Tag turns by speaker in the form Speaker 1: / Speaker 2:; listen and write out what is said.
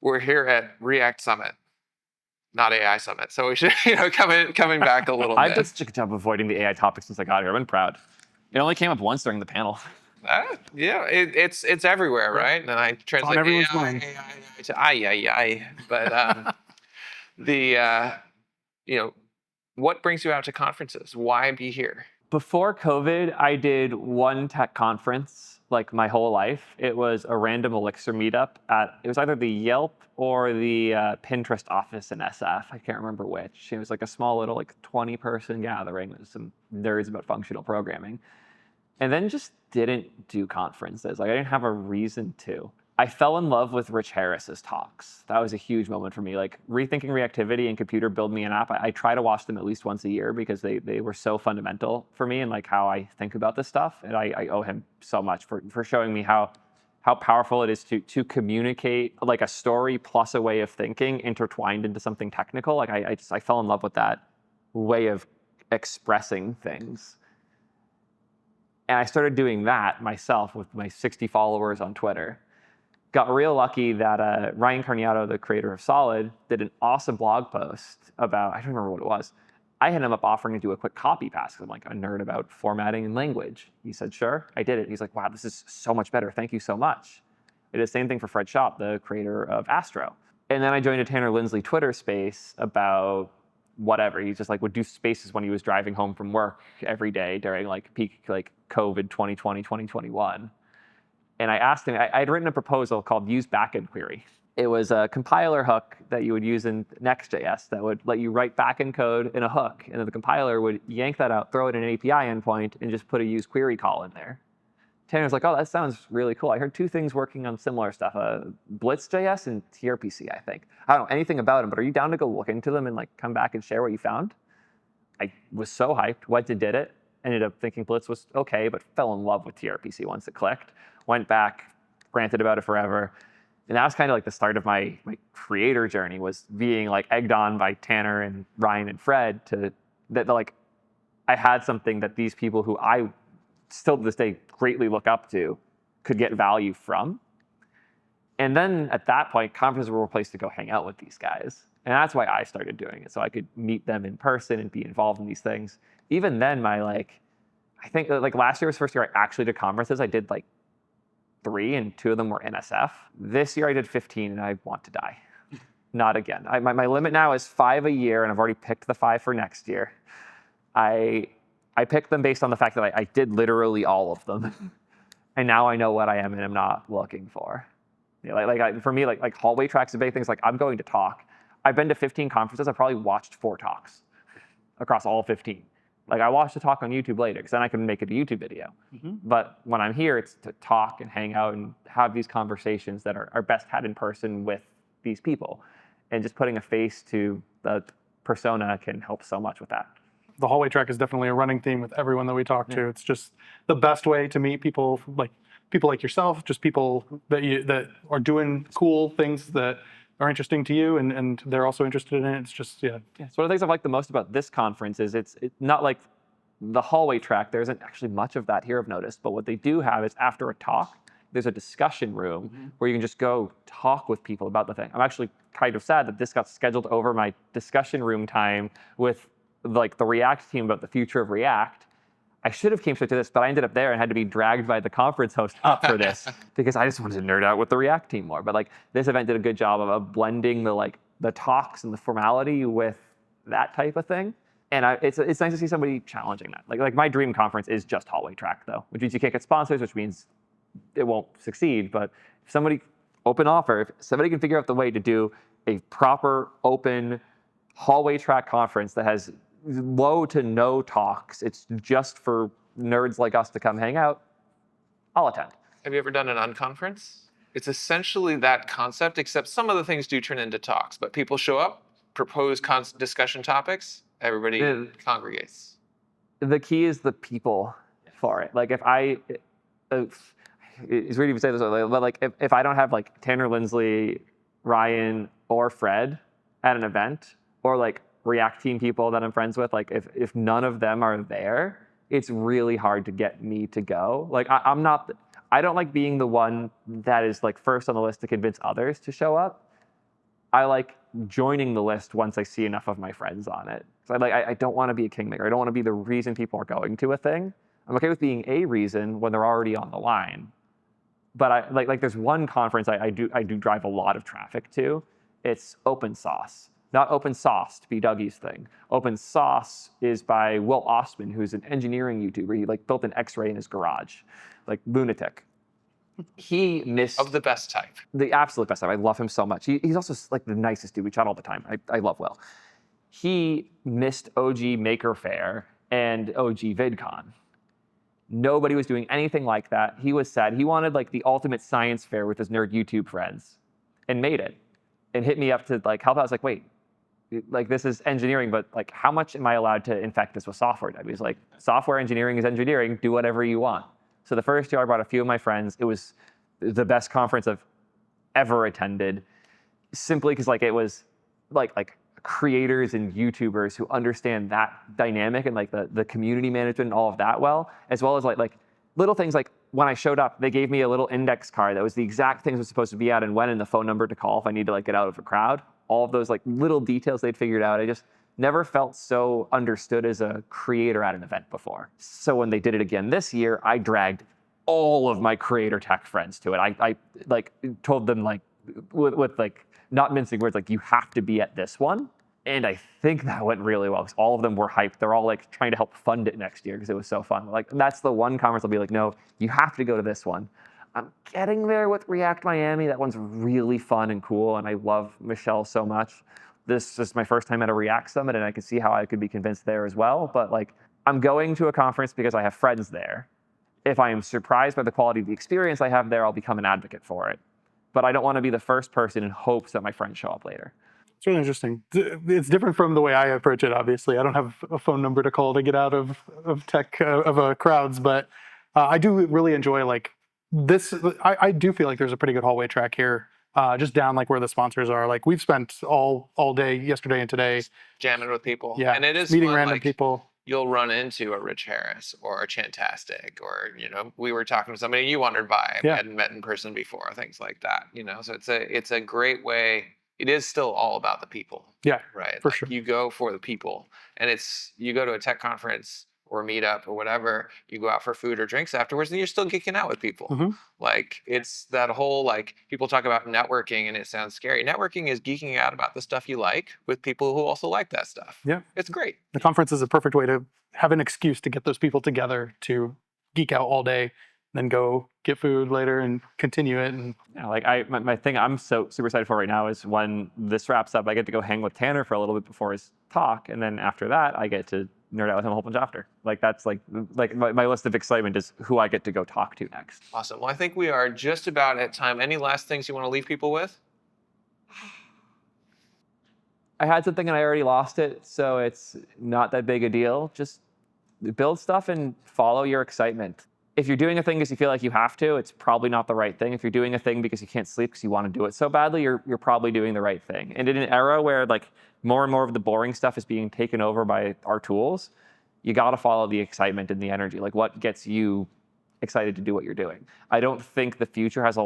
Speaker 1: we're here at React Summit, not AI Summit. So we should, coming back a little
Speaker 2: I've
Speaker 1: bit.
Speaker 2: done such a good job avoiding the AI topic since I got here. I've been proud. It only came up once during the panel.
Speaker 1: Yeah, it's everywhere, right? And I translate
Speaker 3: everyone's
Speaker 1: AI,
Speaker 3: mind.
Speaker 1: AI to ay. But what brings you out to conferences? Why be here?
Speaker 2: Before COVID, I did one tech conference like my whole life. It was a random Elixir meetup it was either the Yelp or the Pinterest office in SF. I can't remember which. It was like a small little 20-person gathering with some nerds about functional programming. And then just didn't do conferences. I didn't have a reason to. I fell in love with Rich Harris's talks. That was a huge moment for me. Rethinking reactivity and computer build me an app. I try to watch them at least once a year because they were so fundamental for me and how I think about this stuff. And I owe him so much for showing me how powerful it is to communicate a story plus a way of thinking intertwined into something technical. I fell in love with that way of expressing things. And I started doing that myself with my 60 followers on Twitter. Got real lucky that Ryan Carniato, the creator of Solid, did an awesome blog post about, I don't remember what it was. I hit him up offering to do a quick copy pass because I'm a nerd about formatting and language. He said, sure, I did it. He's like, wow, this is so much better. Thank you so much. I did the same thing for Fred Schopp, the creator of Astro. And then I joined a Tanner Lindsley Twitter space about whatever. He just would do spaces when he was driving home from work every day during peak COVID 2020, 2021. And I asked him, I had written a proposal called Use Backend Query. It was a compiler hook that you would use in Next.js that would let you write backend code in a hook. And then the compiler would yank that out, throw it in an API endpoint, and just put a use query call in there. Tanner's like, oh, that sounds really cool. I heard two things working on similar stuff, Blitz.js and TRPC, I think. I don't know anything about them, but are you down to go look into them and come back and share what you found? I was so hyped, went and did it. Ended up thinking Blitz was okay, but fell in love with TRPC once it clicked. Went back, ranted about it forever. And that was kind of the start of my creator journey, was being egged on by Tanner and Ryan and Fred I had something that these people who I still to this day greatly look up to could get value from. And then at that point, conferences were a place to go hang out with these guys. And that's why I started doing it, so I could meet them in person and be involved in these things. Even then, I think last year was the first year I actually did conferences. I did 3, and 2 of them were NSF. This year I did 15, and I want to die. Not again. My limit now is 5 a year, and I've already picked the 5 for next year. I picked them based on the fact that I did literally all of them. And now I know what I am and am not looking for. For me, hallway tracks and big things, I'm going to talk. I've been to 15 conferences. I've probably watched 4 talks across all 15. I watched a talk on YouTube later because then I can make it a YouTube video. Mm-hmm. But when I'm here, it's to talk and hang out and have these conversations that are best had in person with these people. And just putting a face to the persona can help so much with that.
Speaker 3: The hallway track is definitely a running theme with everyone that we talk to. It's just the best way to meet people like yourself, just people that are doing cool things that are interesting to you, and they're also interested in it. It's just, yeah.
Speaker 2: So one of the things I've liked the most about this conference is it's not like the hallway track. There isn't actually much of that here, I've noticed. But what they do have is after a talk, there's a discussion room where you can just go talk with people about the thing. I'm actually kind of sad that this got scheduled over my discussion room time with the React team about the future of React. I should have came straight to this, but I ended up there and had to be dragged by the conference host up for this because I just wanted to nerd out with the React team more. But this event did a good job of blending the talks and the formality with that type of thing. And it's nice to see somebody challenging that. My dream conference is just hallway track though, which means you can't get sponsors, which means it won't succeed. But if somebody if somebody can figure out the way to do a proper open hallway track conference that has low to no talks, it's just for nerds like us to come hang out, I'll attend.
Speaker 1: Have you ever done an unconference? It's essentially that concept, except some of the things do turn into talks, but people show up, propose discussion topics, everybody congregates.
Speaker 2: The key is the people for it. It's weird to even say this, but if I don't have Tanner Lindsley, Ryan, or Fred at an event, or React team people that I'm friends with, if none of them are there, it's really hard to get me to go. I don't like being the one that is first on the list to convince others to show up. I like joining the list once I see enough of my friends on it. So I don't want to be a kingmaker. I don't want to be the reason people are going to a thing. I'm okay with being a reason when they're already on the line. But I like there's one conference I do drive a lot of traffic to. It's Open Sauce. Not Open Sauce to be Dougie's thing. Open Sauce is by Will Ostman, who's an engineering YouTuber. He like built an X-ray in his garage, like lunatic. He missed
Speaker 1: Of the best type.
Speaker 2: the absolute best time. I love him so much. He's also like the nicest dude. We chat all the time. I love Will. He missed OG Maker Faire and OG VidCon. Nobody was doing anything like that. He was sad. He wanted like the ultimate science fair with his nerd YouTube friends and made it and hit me up to like help out. I was like, wait, like this is engineering, but like how much am I allowed to infect this with software? He was like, software engineering is engineering. Do whatever you want. So the first year I brought a few of my friends. It was the best conference I've ever attended, simply because like it was like creators and YouTubers who understand that dynamic and like the community management and all of that as well as like little things like when I showed up, they gave me a little index card that was the exact things I was supposed to be at and when and the phone number to call if I need to like get out of a crowd. All of those like little details they'd figured out. I just never felt so understood as a creator at an event before. So when they did it again this year, I dragged all of my creator tech friends to it. I like told them like with like not mincing words, like you have to be at this one. And I think that went really well because all of them were hyped. They're all like trying to help fund it next year because it was so fun. Like that's the one conference I'll be like, no, you have to go to this one. I'm getting there with React Miami. That one's really fun and cool. And I love Michelle so much. This is my first time at a React Summit and I could see how I could be convinced there as well. But like I'm going to a conference because I have friends there. If I am surprised by the quality of the experience I have there, I'll become an advocate for it. But I don't want to be the first person in hopes that my friends show up later.
Speaker 3: It's really interesting. It's different from the way I approach it, obviously. I don't have a phone number to call to get out of tech, crowds, but I do really enjoy like this. I do feel like there's a pretty good hallway track here, just down like where the sponsors are. Like we've spent all day yesterday and today
Speaker 1: Jamming with people.
Speaker 3: Yeah,
Speaker 1: And it is
Speaker 3: meeting
Speaker 1: fun,
Speaker 3: random
Speaker 1: like,
Speaker 3: people.
Speaker 1: You'll run into a Rich Harris or a Chantastic, or we were talking to somebody you wandered by
Speaker 3: Yeah.
Speaker 1: hadn't met in person before, things like that. So it's a great way. It is still all about the people.
Speaker 3: Yeah,
Speaker 1: Right.
Speaker 3: for
Speaker 1: Like,
Speaker 3: sure.
Speaker 1: you go for the people, and you go to a tech conference or meetup or whatever, you go out for food or drinks afterwards, and you're still geeking out with people.
Speaker 3: Mhm.
Speaker 1: Like it's that whole like people talk about networking and it sounds scary. Networking is geeking out about the stuff you like with people who also like that stuff.
Speaker 3: Yeah.
Speaker 1: It's great.
Speaker 3: The conference is a perfect way to have an excuse to get those people together to geek out all day, then go get food later and continue it. And
Speaker 2: Yeah, like my thing I'm so super excited for right now is when this wraps up, I get to go hang with Tanner for a little bit before his talk, and then after that, I get to nerd out with him a whole bunch after. Like that's like my list of excitement is who I get to go talk to next.
Speaker 1: Awesome. Well, I think we are just about at time. Any last things you want to leave people with?
Speaker 2: I had something and I already lost it, so it's not that big a deal. Just build stuff and follow your excitement. If you're doing a thing because you feel like you have to, it's probably not the right thing. If you're doing a thing because you can't sleep because you want to do it so badly, you're probably doing the right thing. And in an era where like more and more of the boring stuff is being taken over by our tools, you got to follow the excitement and the energy. Like what gets you excited to do what you're doing. I don't think the future has a